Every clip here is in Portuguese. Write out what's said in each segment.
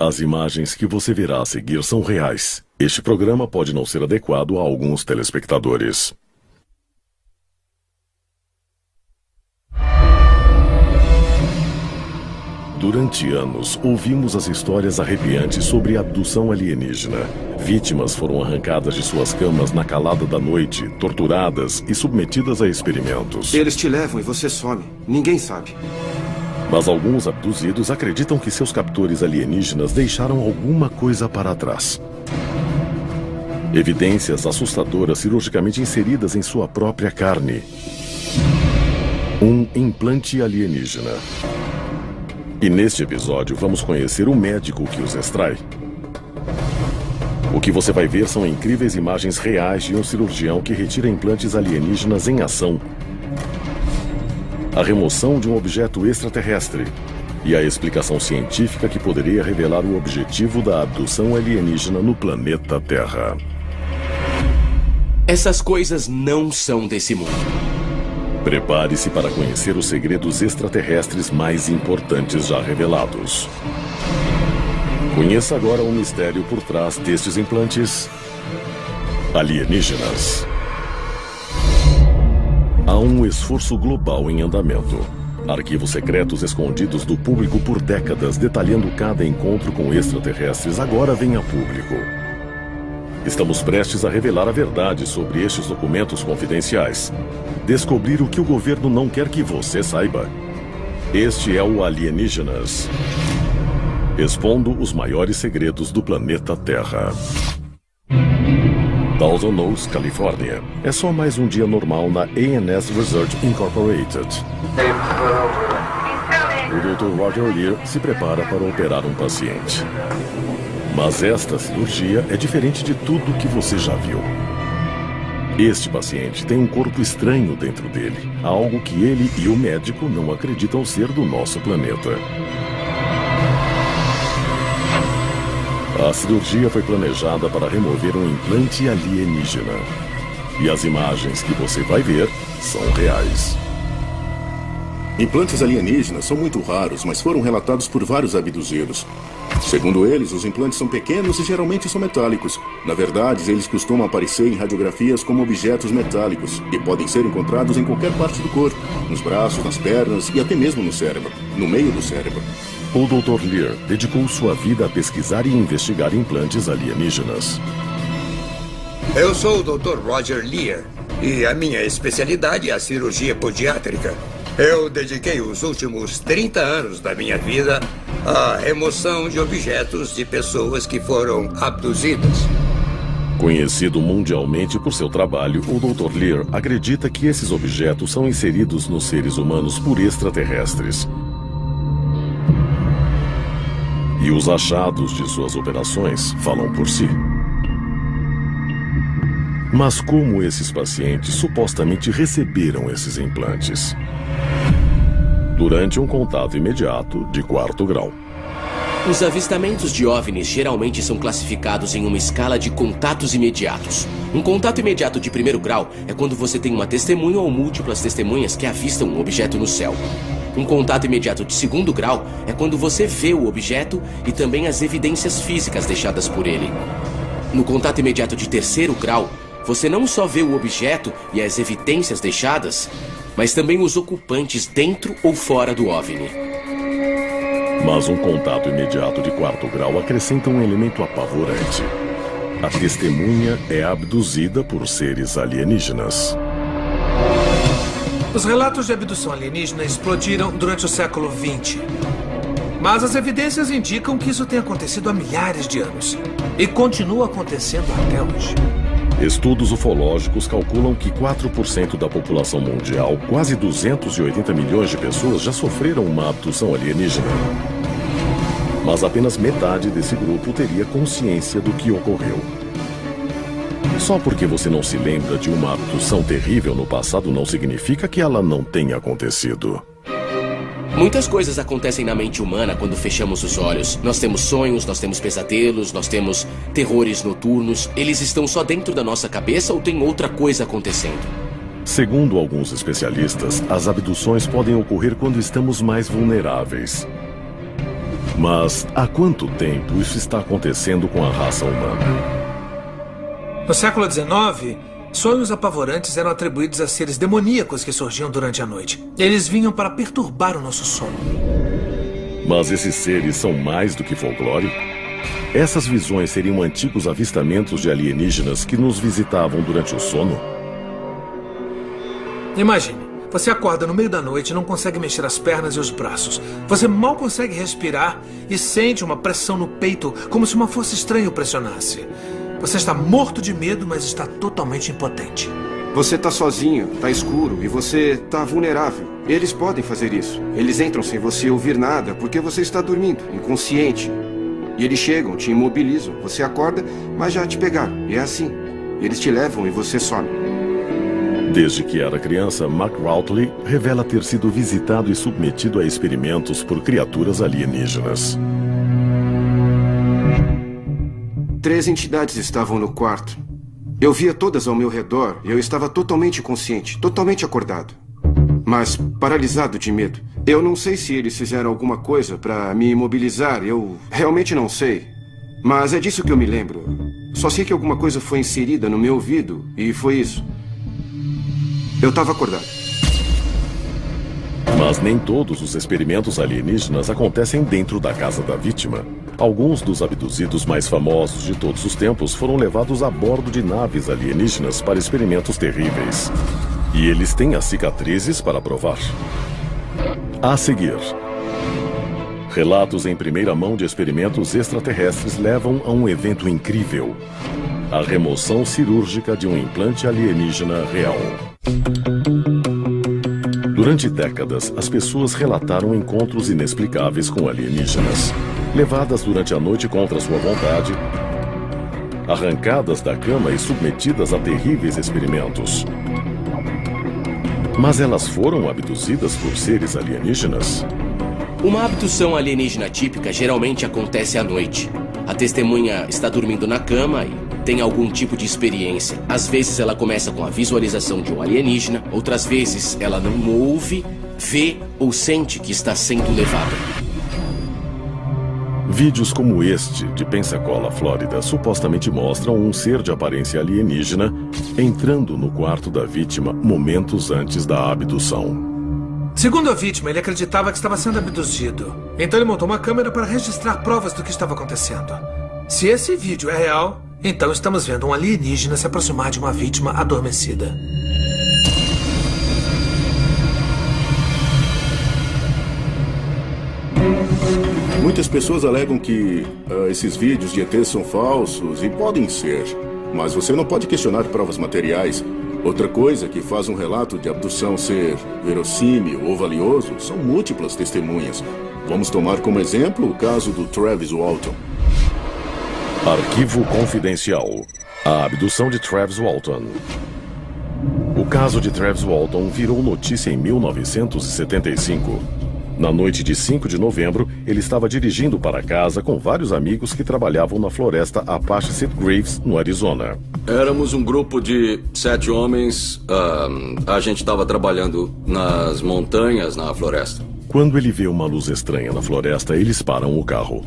As imagens que você verá a seguir são reais. Este programa pode não ser adequado a alguns telespectadores. Durante anos, ouvimos as histórias arrepiantes sobre abdução alienígena. Vítimas foram arrancadas de suas camas na calada da noite, torturadas e submetidas a experimentos. Eles te levam e você some. Ninguém sabe. Mas alguns abduzidos acreditam que seus captores alienígenas deixaram alguma coisa para trás. Evidências assustadoras cirurgicamente inseridas em sua própria carne. Um implante alienígena. E neste episódio vamos conhecer o médico que os extrai. O que você vai ver são incríveis imagens reais de um cirurgião que retira implantes alienígenas em ação. A remoção de um objeto extraterrestre e a explicação científica que poderia revelar o objetivo da abdução alienígena no planeta Terra. Essas coisas não são desse mundo. Prepare-se para conhecer os segredos extraterrestres mais importantes já revelados. Conheça agora o mistério por trás destes implantes alienígenas. Há um esforço global em andamento. Arquivos secretos escondidos do público por décadas, detalhando cada encontro com extraterrestres, agora vêm a público. Estamos prestes a revelar a verdade sobre estes documentos confidenciais. Descobrir o que o governo não quer que você saiba. Este é o Alienígenas. Expondo os maiores segredos do planeta Terra. Thousand Oaks, Califórnia. É só mais um dia normal na A&S Research Incorporated. O Dr. Roger Lear se prepara para operar um paciente. Mas esta cirurgia é diferente de tudo que você já viu. Este paciente tem um corpo estranho dentro dele, algo que ele e o médico não acreditam ser do nosso planeta. A cirurgia foi planejada para remover um implante alienígena. E as imagens que você vai ver são reais. Implantes alienígenas são muito raros, mas foram relatados por vários abduzidos. Segundo eles, os implantes são pequenos e geralmente são metálicos. Na verdade, eles costumam aparecer em radiografias como objetos metálicos e podem ser encontrados em qualquer parte do corpo, nos braços, nas pernas e até mesmo no cérebro, no meio do cérebro. O Dr. Lear dedicou sua vida a pesquisar e investigar implantes alienígenas. Eu sou o Dr. Roger Lear e a minha especialidade é a cirurgia podiátrica. Eu dediquei os últimos 30 anos da minha vida à remoção de objetos de pessoas que foram abduzidas. Conhecido mundialmente por seu trabalho, o Dr. Lear acredita que esses objetos são inseridos nos seres humanos por extraterrestres. E os achados de suas operações falam por si. Mas como esses pacientes supostamente receberam esses implantes? Durante um contato imediato de 4º grau. Os avistamentos de OVNIs geralmente são classificados em uma escala de contatos imediatos. Um contato imediato de 1º grau é quando você tem uma testemunha ou múltiplas testemunhas que avistam um objeto no céu. Um contato imediato de 2º grau é quando você vê o objeto e também as evidências físicas deixadas por ele. No contato imediato de 3º grau, você não só vê o objeto e as evidências deixadas, mas também os ocupantes dentro ou fora do OVNI. Mas um contato imediato de 4º grau acrescenta um elemento apavorante. A testemunha é abduzida por seres alienígenas. Os relatos de abdução alienígena explodiram durante o século XX. Mas as evidências indicam que isso tem acontecido há milhares de anos. E continua acontecendo até hoje. Estudos ufológicos calculam que 4% da população mundial, quase 280 milhões de pessoas, já sofreram uma abdução alienígena. Mas apenas metade desse grupo teria consciência do que ocorreu. Só porque você não se lembra de uma abdução terrível no passado não significa que ela não tenha acontecido. Muitas coisas acontecem na mente humana quando fechamos os olhos. Nós temos sonhos, nós temos pesadelos, nós temos terrores noturnos. Eles estão só dentro da nossa cabeça ou tem outra coisa acontecendo? Segundo alguns especialistas, as abduções podem ocorrer quando estamos mais vulneráveis. Mas há quanto tempo isso está acontecendo com a raça humana? No século XIX, sonhos apavorantes eram atribuídos a seres demoníacos que surgiam durante a noite. Eles vinham para perturbar o nosso sono. Mas esses seres são mais do que folclore? Essas visões seriam antigos avistamentos de alienígenas que nos visitavam durante o sono? Imagine, você acorda no meio da noite e não consegue mexer as pernas e os braços. Você mal consegue respirar e sente uma pressão no peito, como se uma força estranha o pressionasse. Você está morto de medo, mas está totalmente impotente. Você está sozinho, está escuro e você está vulnerável. Eles podem fazer isso. Eles entram sem você ouvir nada porque você está dormindo, inconsciente. E eles chegam, te imobilizam. Você acorda, mas já te pegaram. E é assim. Eles te levam e você some. Desde que era criança, Mark Routley revela ter sido visitado e submetido a experimentos por criaturas alienígenas. 3 entidades estavam no quarto. Eu via todas ao meu redor e eu estava totalmente consciente, totalmente acordado. Mas paralisado de medo. Eu não sei se eles fizeram alguma coisa para me imobilizar, eu realmente não sei. Mas é disso que eu me lembro. Só sei que alguma coisa foi inserida no meu ouvido e foi isso. Eu estava acordado. Mas nem todos os experimentos alienígenas acontecem dentro da casa da vítima. Alguns dos abduzidos mais famosos de todos os tempos foram levados a bordo de naves alienígenas para experimentos terríveis. E eles têm as cicatrizes para provar. A seguir, relatos em primeira mão de experimentos extraterrestres levam a um evento incrível: a remoção cirúrgica de um implante alienígena real. Durante décadas, as pessoas relataram encontros inexplicáveis com alienígenas, levadas durante a noite contra sua vontade, arrancadas da cama e submetidas a terríveis experimentos. Mas elas foram abduzidas por seres alienígenas? Uma abdução alienígena típica geralmente acontece à noite. A testemunha está dormindo na cama e tem algum tipo de experiência. Às vezes ela começa com a visualização de um alienígena, outras vezes ela não ouve, vê ou sente que está sendo levada. Vídeos como este, de Pensacola, Flórida, supostamente mostram um ser de aparência alienígena entrando no quarto da vítima momentos antes da abdução. Segundo a vítima, ele acreditava que estava sendo abduzido. Então ele montou uma câmera para registrar provas do que estava acontecendo. Se esse vídeo é real, então estamos vendo um alienígena se aproximar de uma vítima adormecida. Muitas pessoas alegam que esses vídeos de ET são falsos e podem ser. Mas você não pode questionar provas materiais. Outra coisa que faz um relato de abdução ser verossímil ou valioso são múltiplas testemunhas. Vamos tomar como exemplo o caso do Travis Walton. Arquivo confidencial. A abdução de Travis Walton. O caso de Travis Walton virou notícia em 1975. Na noite de 5 de novembro, ele estava dirigindo para casa com vários amigos que trabalhavam na floresta Apache Sitgreaves, no Arizona. Éramos um grupo de 7 homens. A gente estava trabalhando nas montanhas, na floresta. Quando ele vê uma luz estranha na floresta, eles param o carro.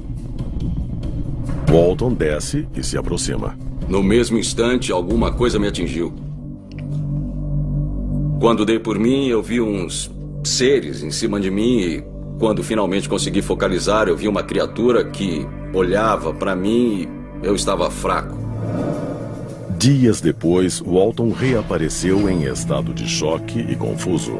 Walton desce e se aproxima. No mesmo instante, alguma coisa me atingiu. Quando dei por mim, eu vi uns seres em cima de mim e quando finalmente consegui focalizar, eu vi uma criatura que olhava para mim e eu estava fraco. Dias depois, Walton reapareceu em estado de choque e confuso.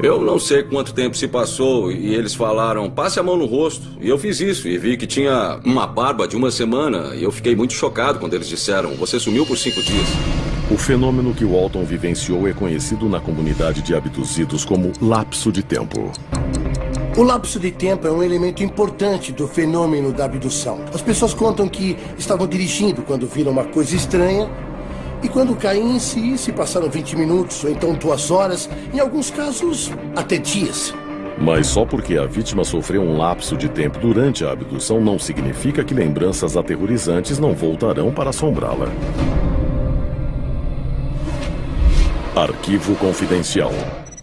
Eu não sei quanto tempo se passou e eles falaram, passe a mão no rosto. E eu fiz isso e vi que tinha uma barba de 1 semana e eu fiquei muito chocado quando eles disseram, você sumiu por 5 dias. O fenômeno que Walton vivenciou é conhecido na comunidade de abduzidos como lapso de tempo. O lapso de tempo é um elemento importante do fenômeno da abdução. As pessoas contam que estavam dirigindo quando viram uma coisa estranha e quando caem em si, se passaram 20 minutos ou então 2 horas, em alguns casos até dias. Mas só porque a vítima sofreu um lapso de tempo durante a abdução não significa que lembranças aterrorizantes não voltarão para assombrá-la. Arquivo confidencial.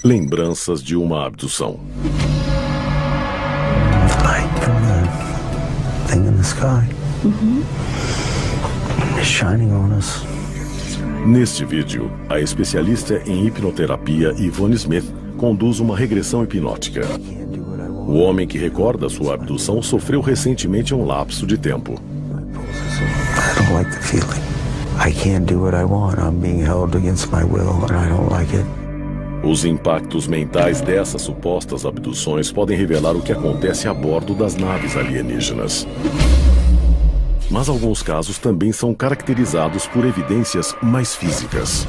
Lembranças de uma abdução. sky. It's shining on us. Neste vídeo, a especialista em hipnoterapia Yvonne Smith conduz uma regressão hipnótica. O homem que recorda sua abdução sofreu recentemente um lapso de tempo. I don't like the feeling. I can't do what I want. I'm being held against my will and I don't like it. Os impactos mentais dessas supostas abduções podem revelar o que acontece a bordo das naves alienígenas. Mas alguns casos também são caracterizados por evidências mais físicas.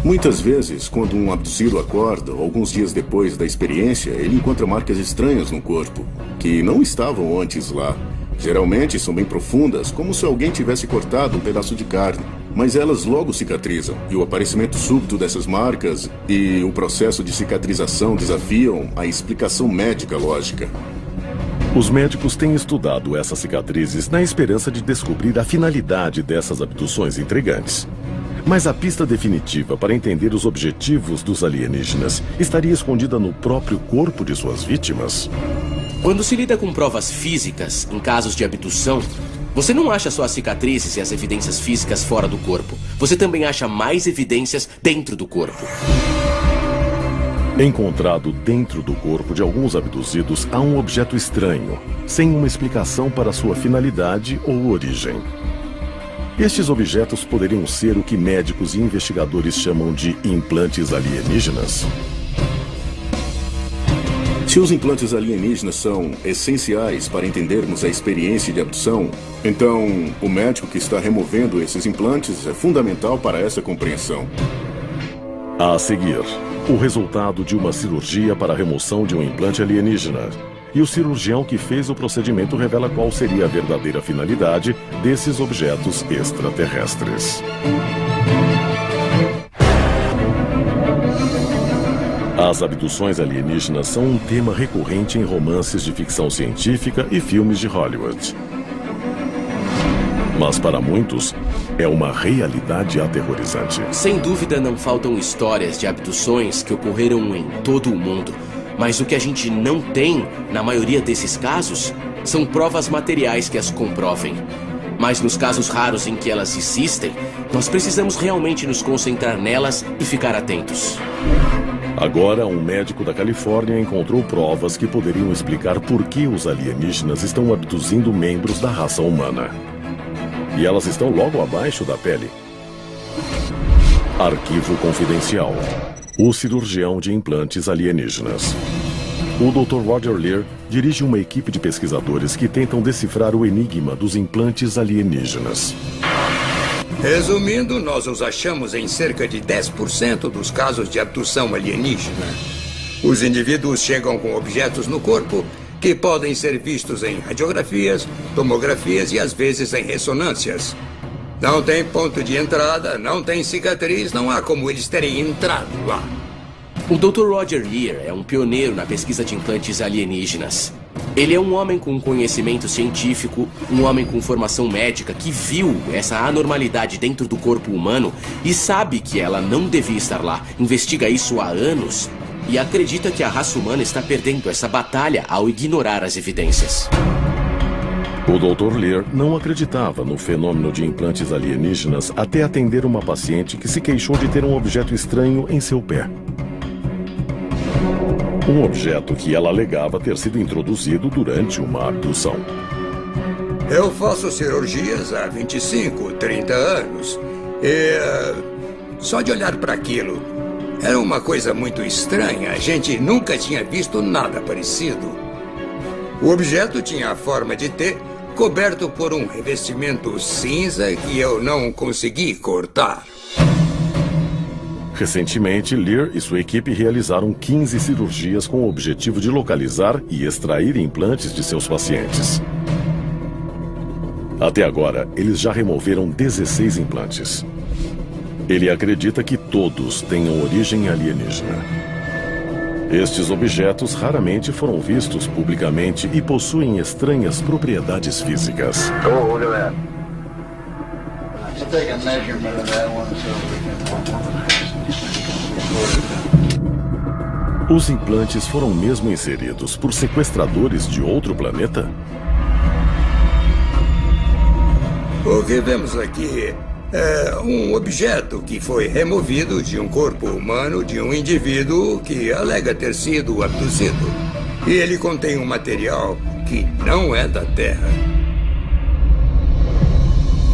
Muitas vezes, quando um abduzido acorda, alguns dias depois da experiência, ele encontra marcas estranhas no corpo, que não estavam antes lá. Geralmente são bem profundas, como se alguém tivesse cortado um pedaço de carne. Mas elas logo cicatrizam, e o aparecimento súbito dessas marcas e o processo de cicatrização desafiam a explicação médica lógica. Os médicos têm estudado essas cicatrizes na esperança de descobrir a finalidade dessas abduções intrigantes. Mas a pista definitiva para entender os objetivos dos alienígenas estaria escondida no próprio corpo de suas vítimas? Quando se lida com provas físicas, em casos de abdução, você não acha só as cicatrizes e as evidências físicas fora do corpo. Você também acha mais evidências dentro do corpo. Encontrado dentro do corpo de alguns abduzidos, há um objeto estranho, sem uma explicação para sua finalidade ou origem. Estes objetos poderiam ser o que médicos e investigadores chamam de implantes alienígenas. Se os implantes alienígenas são essenciais para entendermos a experiência de abdução, então o médico que está removendo esses implantes é fundamental para essa compreensão. A seguir, o resultado de uma cirurgia para a remoção de um implante alienígena. E o cirurgião que fez o procedimento revela qual seria a verdadeira finalidade desses objetos extraterrestres. As abduções alienígenas são um tema recorrente em romances de ficção científica e filmes de Hollywood. Mas para muitos, é uma realidade aterrorizante. Sem dúvida não faltam histórias de abduções que ocorreram em todo o mundo. Mas o que a gente não tem, na maioria desses casos, são provas materiais que as comprovem. Mas nos casos raros em que elas existem, nós precisamos realmente nos concentrar nelas e ficar atentos. Agora, um médico da Califórnia encontrou provas que poderiam explicar por que os alienígenas estão abduzindo membros da raça humana. E elas estão logo abaixo da pele. Arquivo confidencial. O cirurgião de implantes alienígenas. O Dr. Roger Leir dirige uma equipe de pesquisadores que tentam decifrar o enigma dos implantes alienígenas. Resumindo, nós os achamos em cerca de 10% dos casos de abdução alienígena. Os indivíduos chegam com objetos no corpo que podem ser vistos em radiografias, tomografias e às vezes em ressonâncias. Não tem ponto de entrada, não tem cicatriz, não há como eles terem entrado lá. O Dr. Roger Leir é um pioneiro na pesquisa de implantes alienígenas. Ele é um homem com conhecimento científico, um homem com formação médica que viu essa anormalidade dentro do corpo humano e sabe que ela não devia estar lá. Investiga isso há anos e acredita que a raça humana está perdendo essa batalha ao ignorar as evidências. O Dr. Leir não acreditava no fenômeno de implantes alienígenas até atender uma paciente que se queixou de ter um objeto estranho em seu pé. Um objeto que ela alegava ter sido introduzido durante uma abdução. Eu faço cirurgias há 25, 30 anos. E só de olhar para aquilo, era uma coisa muito estranha. A gente nunca tinha visto nada parecido. O objeto tinha a forma de T, coberto por um revestimento cinza que eu não consegui cortar. Recentemente, Leir e sua equipe realizaram 15 cirurgias com o objetivo de localizar e extrair implantes de seus pacientes. Até agora, eles já removeram 16 implantes. Ele acredita que todos tenham origem alienígena. Estes objetos raramente foram vistos publicamente e possuem estranhas propriedades físicas. Oh, look at that. Let's take a measurement of that one so we can... Os implantes foram mesmo inseridos por sequestradores de outro planeta? O que vemos aqui é um objeto que foi removido de um corpo humano de um indivíduo que alega ter sido abduzido. E ele contém um material que não é da Terra.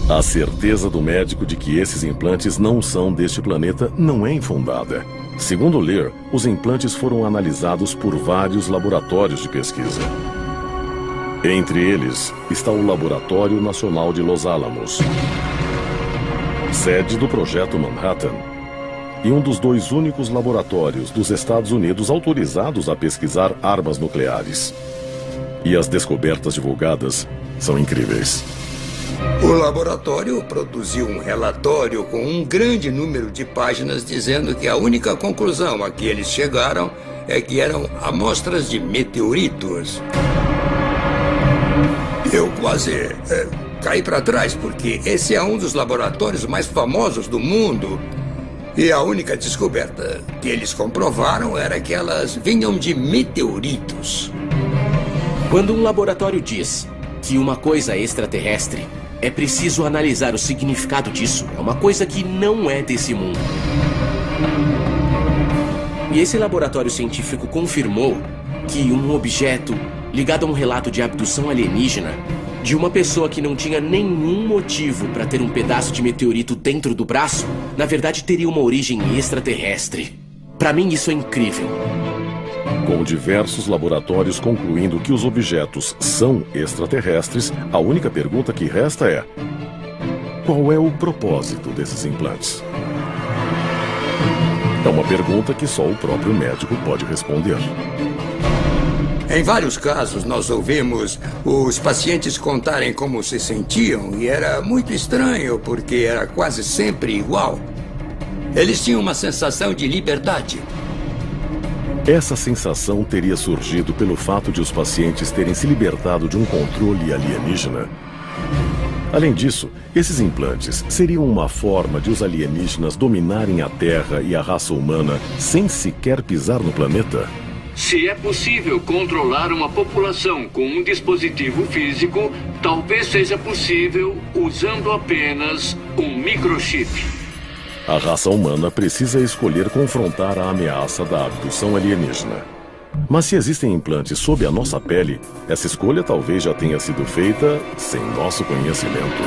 A certeza do médico de que esses implantes não são deste planeta não é infundada. Segundo Lear, os implantes foram analisados por vários laboratórios de pesquisa. Entre eles está o Laboratório Nacional de Los Alamos, sede do Projeto Manhattan, e um dos 2 únicos laboratórios dos Estados Unidos autorizados a pesquisar armas nucleares. E as descobertas divulgadas são incríveis. O laboratório produziu um relatório com um grande número de páginas dizendo que a única conclusão a que eles chegaram é que eram amostras de meteoritos. Eu quase caí para trás, porque esse é um dos laboratórios mais famosos do mundo. E a única descoberta que eles comprovaram era que elas vinham de meteoritos. Quando um laboratório diz que uma coisa é extraterrestre, é preciso analisar o significado disso. É uma coisa que não é desse mundo. E esse laboratório científico confirmou que um objeto ligado a um relato de abdução alienígena de uma pessoa que não tinha nenhum motivo para ter um pedaço de meteorito dentro do braço, na verdade teria uma origem extraterrestre. Para mim isso é incrível. Com diversos laboratórios concluindo que os objetos são extraterrestres, a única pergunta que resta é: qual é o propósito desses implantes? É uma pergunta que só o próprio médico pode responder. Em vários casos, nós ouvimos os pacientes contarem como se sentiam, e era muito estranho, porque era quase sempre igual. Eles tinham uma sensação de liberdade. Essa sensação teria surgido pelo fato de os pacientes terem se libertado de um controle alienígena. Além disso, esses implantes seriam uma forma de os alienígenas dominarem a Terra e a raça humana sem sequer pisar no planeta? Se é possível controlar uma população com um dispositivo físico, talvez seja possível usando apenas um microchip. A raça humana precisa escolher confrontar a ameaça da abdução alienígena. Mas se existem implantes sob a nossa pele, essa escolha talvez já tenha sido feita sem nosso conhecimento.